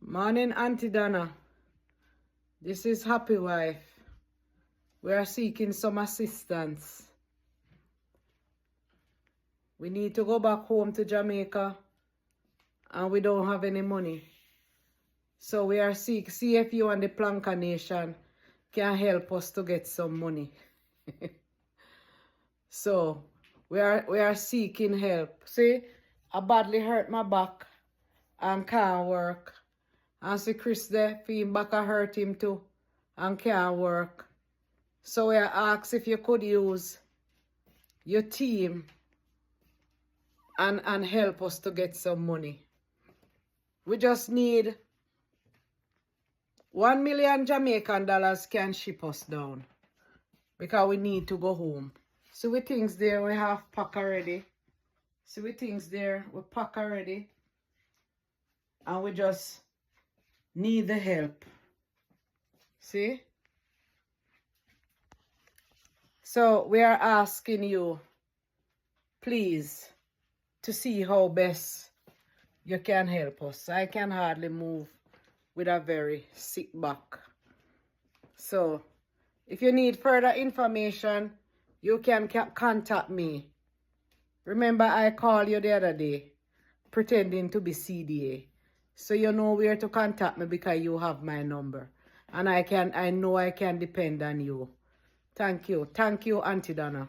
Morning, Auntie Donna. This is Happy Wife. We are seeking some assistance. We need to go back home to Jamaica and we don't have any money. So we are see if you and the Planka Nation can help us to get some money. So we are seeking help. See, I badly hurt my back and can't work. And see Chris there, feeling back I hurt him too and can't work. So we are asked if you could use your team and help us to get some money. We just need 1 million Jamaican dollars can ship us down because we need to go home. So we things there we have pack already. So we things there we pack already. And we just need the help. See? So we are asking you, please, to see how best you can help us. I can hardly move with a very sick back. So if you need further information, you can contact me. Remember I called you the other day pretending to be CDA. So you know where to contact me because you have my number. And I know I can depend on you. Thank you. Thank you, Auntie Donna.